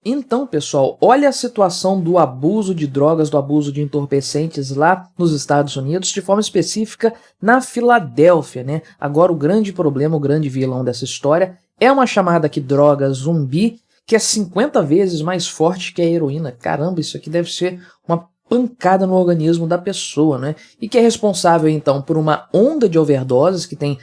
Então, pessoal, olha a situação do abuso de drogas, do abuso de entorpecentes lá nos Estados Unidos, de forma específica na Filadélfia, né? Agora o grande problema, o grande vilão dessa história é uma chamada aqui droga zumbi, que é 50 vezes mais forte que a heroína. Caramba, isso aqui deve ser uma pancada no organismo da pessoa, né? E que é responsável, então, por uma onda de overdoses que tem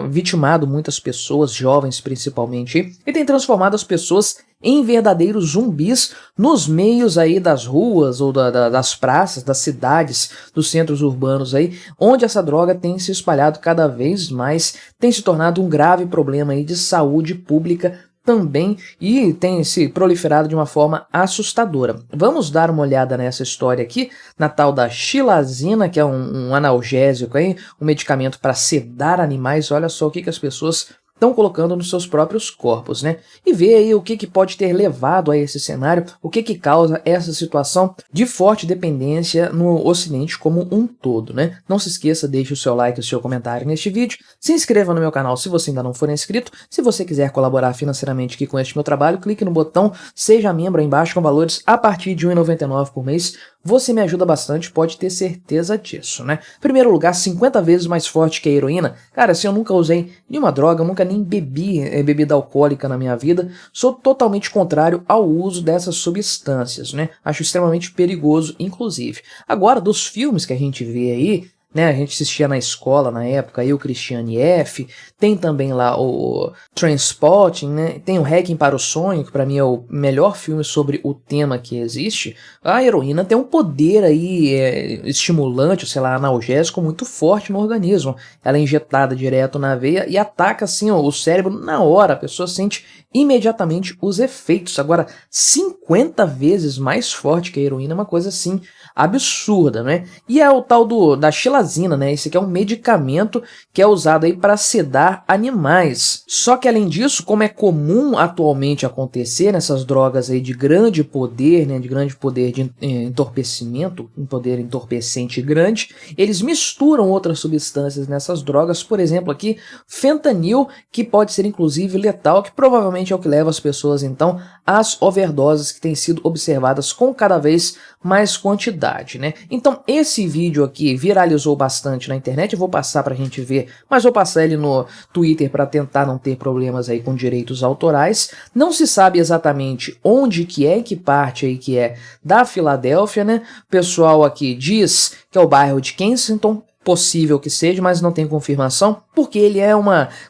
vitimado muitas pessoas, jovens principalmente, e tem transformado as pessoas em verdadeiros zumbis nos meios aí das ruas ou das praças, das cidades, dos centros urbanos aí, onde essa droga tem se espalhado cada vez mais, tem se tornado um grave problema aí de saúde pública também e tem se proliferado de uma forma assustadora. Vamos dar uma olhada nessa história aqui, na tal da xilazina, que é um analgésico, aí, um medicamento para sedar animais. Olha só o que as pessoas estão colocando nos seus próprios corpos, né? E ver aí o que pode ter levado a esse cenário, o que causa essa situação de forte dependência no Ocidente como um todo, né? Não se esqueça, deixe o seu like e o seu comentário neste vídeo, se inscreva no meu canal se você ainda não for inscrito, se você quiser colaborar financeiramente aqui com este meu trabalho, clique no botão Seja Membro aí embaixo com valores a partir de R$ 1,99 por mês. Você me ajuda bastante, pode ter certeza disso, né? Primeiro lugar, 50 vezes mais forte que a heroína. Cara, se eu nunca usei nenhuma droga, eu nunca nem bebi bebida alcoólica na minha vida, sou totalmente contrário ao uso dessas substâncias, né? Acho extremamente perigoso, inclusive. Agora, dos filmes que a gente vê aí, né, a gente assistia na escola na época, eu, Christiane F., tem também lá o Trainspotting, né, tem o Hacking para o Sonho, que para mim é o melhor filme sobre o tema que existe. A heroína tem um poder aí estimulante, sei lá, analgésico muito forte no organismo. Ela é injetada direto na veia e ataca assim o cérebro na hora, a pessoa sente imediatamente os efeitos. Agora, 50 vezes mais forte que a heroína é uma coisa assim absurda, né? E é o tal da xilazina, né? Esse aqui é um medicamento que é usado aí para sedar animais. Só que além disso, como é comum atualmente acontecer nessas drogas aí de grande poder, né? De grande poder de entorpecimento, um poder entorpecente grande, eles misturam outras substâncias nessas drogas, por exemplo aqui, fentanil, que pode ser inclusive letal, que provavelmente é o que leva as pessoas então às overdoses que têm sido observadas com cada vez mais quantidade, né? Então esse vídeo aqui viralizou bastante na internet, eu vou passar pra gente ver, mas vou passar ele no Twitter para tentar não ter problemas aí com direitos autorais. Não se sabe exatamente onde que é, que parte aí que é da Filadélfia, né? O pessoal aqui diz que é o bairro de Kensington, possível que seja, mas não tem confirmação, porque ele é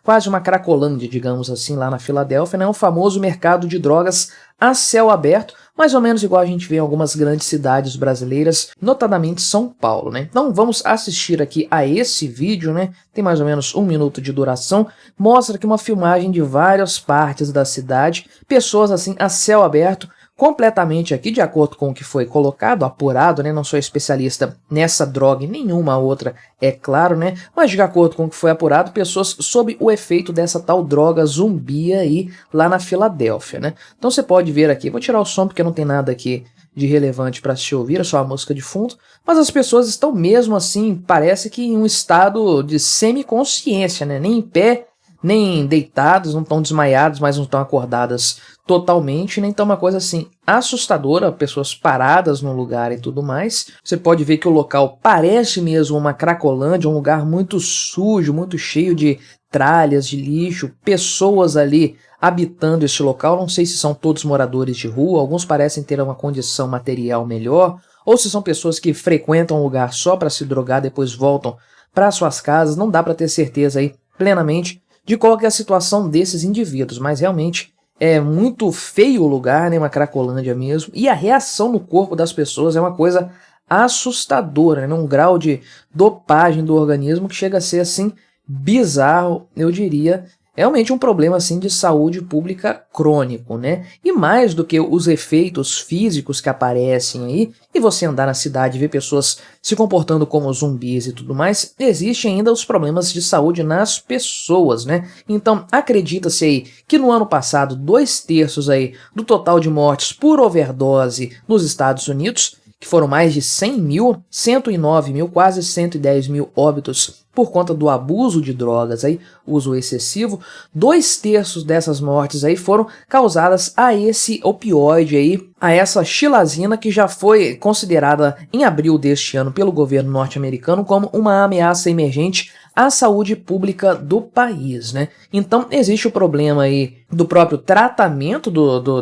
quase uma cracolândia, digamos assim, lá na Filadélfia, né? Um famoso mercado de drogas a céu aberto, mais ou menos igual a gente vê em algumas grandes cidades brasileiras, notadamente São Paulo, né? Então vamos assistir aqui a esse vídeo, né? Tem mais ou menos 1 minuto de duração, mostra aqui uma filmagem de várias partes da cidade, pessoas assim a céu aberto, completamente aqui de acordo com o que foi colocado, apurado, né? Não sou especialista nessa droga e nenhuma outra, é claro, né? Mas de acordo com o que foi apurado, pessoas sob o efeito dessa tal droga zumbi aí lá na Filadélfia, né? Então você pode ver aqui, vou tirar o som porque não tem nada aqui de relevante para se ouvir, é só a música de fundo, mas as pessoas estão mesmo assim, parece que em um estado de semiconsciência, né? Nem em pé, nem deitados, não estão desmaiados, mas não estão acordadas totalmente, né? Então uma coisa assim assustadora, pessoas paradas no lugar e tudo mais. Você pode ver que o local parece mesmo uma cracolândia, um lugar muito sujo, muito cheio de tralhas, de lixo, pessoas ali habitando esse local. Não sei se são todos moradores de rua, alguns parecem ter uma condição material melhor, ou se são pessoas que frequentam o lugar só para se drogar, depois voltam para suas casas. Não dá para ter certeza aí plenamente de qual que é a situação desses indivíduos, mas realmente é muito feio o lugar, né? Uma cracolândia mesmo, e a reação no corpo das pessoas é uma coisa assustadora, né? Um grau de dopagem do organismo que chega a ser assim bizarro, eu diria. Realmente um problema assim de saúde pública crônico, né? E mais do que os efeitos físicos que aparecem aí, e você andar na cidade e ver pessoas se comportando como zumbis e tudo mais, existem ainda os problemas de saúde nas pessoas, né? Então acredita-se aí que no ano passado 2/3 aí do total de mortes por overdose nos Estados Unidos, que foram mais de 100 mil, 109 mil, quase 110 mil óbitos por conta do abuso de drogas, aí, uso excessivo. 2/3 dessas mortes aí foram causadas a esse opioide aí, a essa xilazina, que já foi considerada em abril deste ano pelo governo norte-americano como uma ameaça emergente à saúde pública do país, né? Então existe o problema aí do próprio tratamento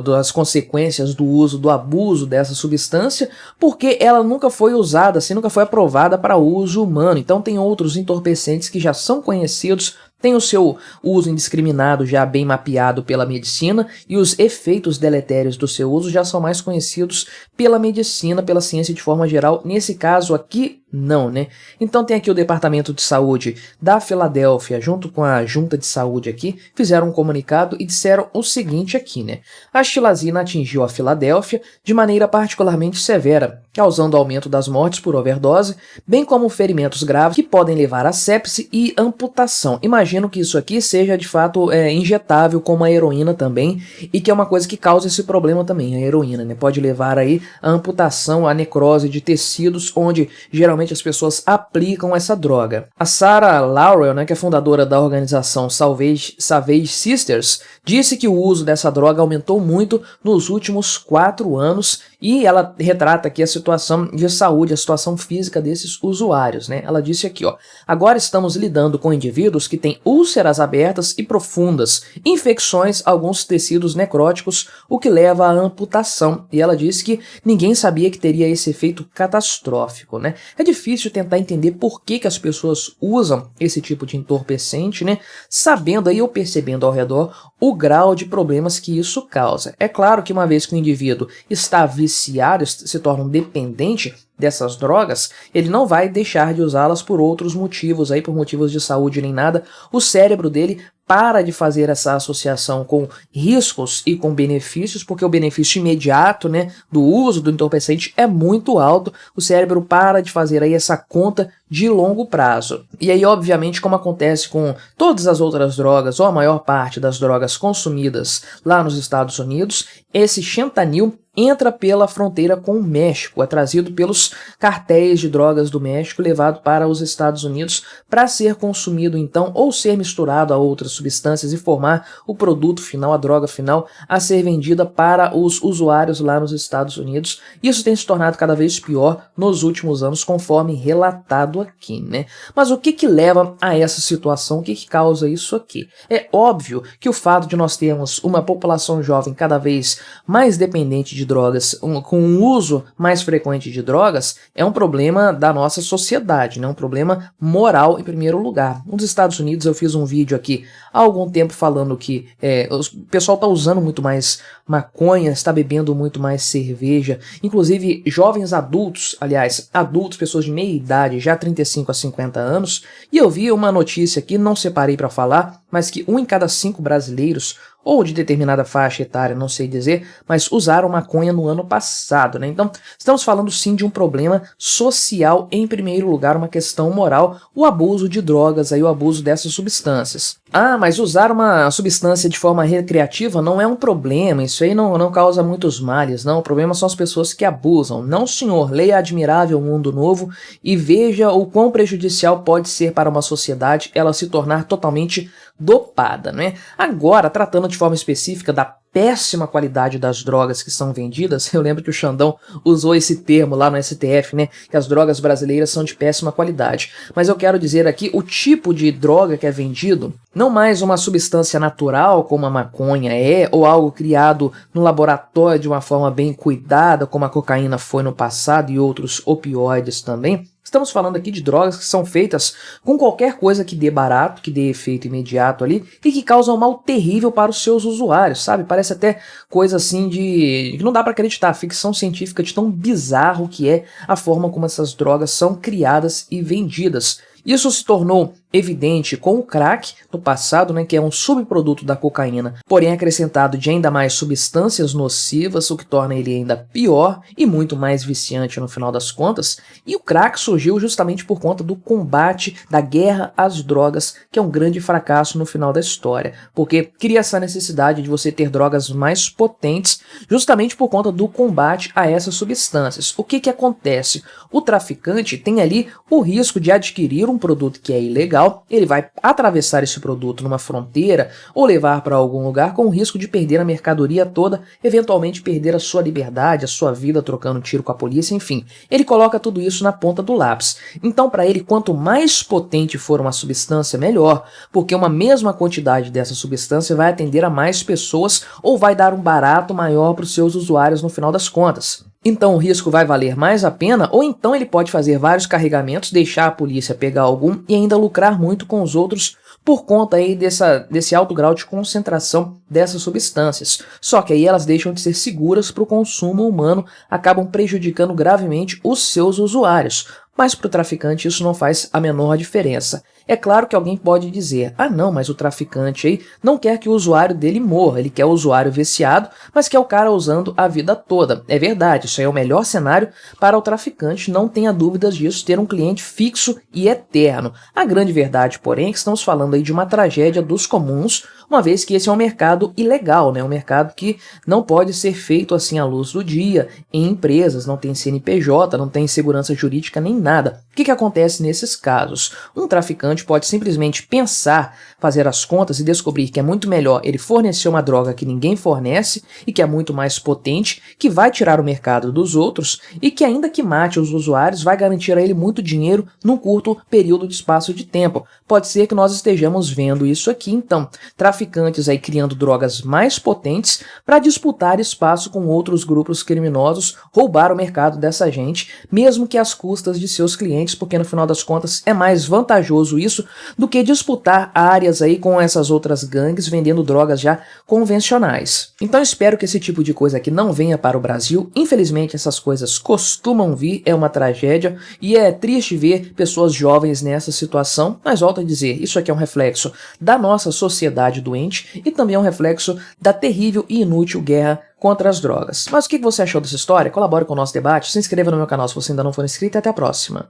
das consequências do uso, do abuso dessa substância, porque ela nunca foi usada, assim, nunca foi aprovada para uso humano. Então tem outros entorpecentes que já são conhecidos, tem o seu uso indiscriminado já bem mapeado pela medicina, e os efeitos deletérios do seu uso já são mais conhecidos pela medicina, pela ciência de forma geral. Nesse caso aqui, não, né? Então tem aqui o Departamento de Saúde da Filadélfia, junto com a Junta de Saúde aqui, fizeram um comunicado e disseram o seguinte aqui, né? A xilazina atingiu a Filadélfia de maneira particularmente severa, causando aumento das mortes por overdose, bem como ferimentos graves que podem levar a sepse e amputação. Imagino que isso aqui seja de fato injetável, como a heroína também, e que é uma coisa que causa esse problema também, a heroína, né? Pode levar aí a amputação, a necrose de tecidos, onde geralmente as pessoas aplicam essa droga. A Sarah Laurel, né, que é fundadora da organização Savage Sisters, disse que o uso dessa droga aumentou muito nos últimos 4 anos, e ela retrata aqui a situação de saúde, a situação física desses usuários, né? Ela disse aqui, ó: agora estamos lidando com indivíduos que têm úlceras abertas e profundas, infecções, alguns tecidos necróticos, o que leva à amputação. E ela disse que ninguém sabia que teria esse efeito catastrófico, né? É difícil tentar entender por que as pessoas usam esse tipo de entorpecente, né? Sabendo aí ou percebendo ao redor o grau de problemas que isso causa. É claro que uma vez que o indivíduo está viciado, se torna um dependente dessas drogas, ele não vai deixar de usá-las por outros motivos, aí por motivos de saúde nem nada. O cérebro dele para de fazer essa associação com riscos e com benefícios, porque o benefício imediato, né, do uso do entorpecente é muito alto. O cérebro para de fazer aí essa conta de longo prazo. E aí, obviamente, como acontece com todas as outras drogas, ou a maior parte das drogas consumidas lá nos Estados Unidos, esse fentanil entra pela fronteira com o México, é trazido pelos cartéis de drogas do México, levado para os Estados Unidos para ser consumido então, ou ser misturado a outras substâncias e formar o produto final, a droga final, a ser vendida para os usuários lá nos Estados Unidos. Isso tem se tornado cada vez pior nos últimos anos, conforme relatado aqui, né? Mas o que leva a essa situação? O que causa isso aqui? É óbvio que o fato de nós termos uma população jovem cada vez mais dependente de drogas, com um uso mais frequente de drogas, é um problema da nossa sociedade, né? Um problema moral em primeiro lugar. Nos Estados Unidos eu fiz um vídeo aqui há algum tempo falando que o pessoal está usando muito mais maconha, está bebendo muito mais cerveja, inclusive jovens adultos, aliás, adultos, pessoas de meia idade, já 35 a 50 anos, e eu vi uma notícia aqui, não separei para falar, mas que 1 em cada 5 brasileiros, ou de determinada faixa etária, não sei dizer, mas usaram maconha no ano passado, né? Então, estamos falando sim de um problema social em primeiro lugar, uma questão moral, o abuso de drogas, aí, o abuso dessas substâncias. Ah, mas usar uma substância de forma recreativa não é um problema, isso aí não causa muitos males, não. O problema são as pessoas que abusam. Não, senhor, leia Admirável Mundo Novo e veja o quão prejudicial pode ser para uma sociedade ela se tornar totalmente dopada, né? Agora, tratando de forma específica da péssima qualidade das drogas que são vendidas, eu lembro que o Xandão usou esse termo lá no STF, né, que as drogas brasileiras são de péssima qualidade, mas eu quero dizer aqui o tipo de droga que é vendido, não mais uma substância natural como a maconha ou algo criado no laboratório de uma forma bem cuidada, como a cocaína foi no passado e outros opioides também. Estamos falando aqui de drogas que são feitas com qualquer coisa que dê barato, que dê efeito imediato ali e que causam um mal terrível para os seus usuários, sabe? Parece até coisa assim que não dá para acreditar, ficção científica de tão bizarro que é a forma como essas drogas são criadas e vendidas. Isso se tornou evidente com o crack no passado, né, que é um subproduto da cocaína, porém acrescentado de ainda mais substâncias nocivas, o que torna ele ainda pior e muito mais viciante no final das contas. E o crack surgiu justamente por conta do combate, da guerra às drogas, que é um grande fracasso no final da história, porque cria essa necessidade de você ter drogas mais potentes, justamente por conta do combate a essas substâncias. O que acontece? O traficante tem ali o risco de adquirir um produto que é ilegal, ele vai atravessar esse produto numa fronteira ou levar para algum lugar com o risco de perder a mercadoria toda, eventualmente perder a sua liberdade, a sua vida trocando tiro com a polícia, enfim. Ele coloca tudo isso na ponta do lápis. Então, para ele, quanto mais potente for uma substância, melhor, porque uma mesma quantidade dessa substância vai atender a mais pessoas ou vai dar um barato maior para os seus usuários no final das contas. Então o risco vai valer mais a pena, ou então ele pode fazer vários carregamentos, deixar a polícia pegar algum e ainda lucrar muito com os outros por conta aí desse alto grau de concentração dessas substâncias. Só que aí elas deixam de ser seguras para o consumo humano, acabam prejudicando gravemente os seus usuários. Mas para o traficante isso não faz a menor diferença. É claro que alguém pode dizer, ah não, mas o traficante aí não quer que o usuário dele morra, ele quer o usuário viciado, mas quer o cara usando a vida toda. É verdade, isso aí é o melhor cenário para o traficante, não tenha dúvidas disso, ter um cliente fixo e eterno. A grande verdade, porém, é que estamos falando aí de uma tragédia dos comuns, uma vez que esse é um mercado ilegal, né? Um mercado que não pode ser feito assim à luz do dia, em empresas, não tem CNPJ, não tem segurança jurídica nem nada. O que acontece nesses casos? Um traficante pode simplesmente pensar, fazer as contas e descobrir que é muito melhor ele fornecer uma droga que ninguém fornece e que é muito mais potente, que vai tirar o mercado dos outros e que ainda que mate os usuários vai garantir a ele muito dinheiro num curto período de espaço de tempo. Pode ser que nós estejamos vendo isso aqui, então, traficantes aí criando drogas mais potentes para disputar espaço com outros grupos criminosos, roubar o mercado dessa gente, mesmo que às custas de seus clientes, porque no final das contas é mais vantajoso isso do que disputar áreas aí com essas outras gangues vendendo drogas já convencionais. Então espero que esse tipo de coisa aqui não venha para o Brasil. Infelizmente essas coisas costumam vir, é uma tragédia e é triste ver pessoas jovens nessa situação, mas volto a dizer, isso aqui é um reflexo da nossa sociedade doente e também é um reflexo da terrível e inútil guerra contra as drogas. Mas o que você achou dessa história? Colabore com o nosso debate, se inscreva no meu canal se você ainda não for inscrito e até a próxima.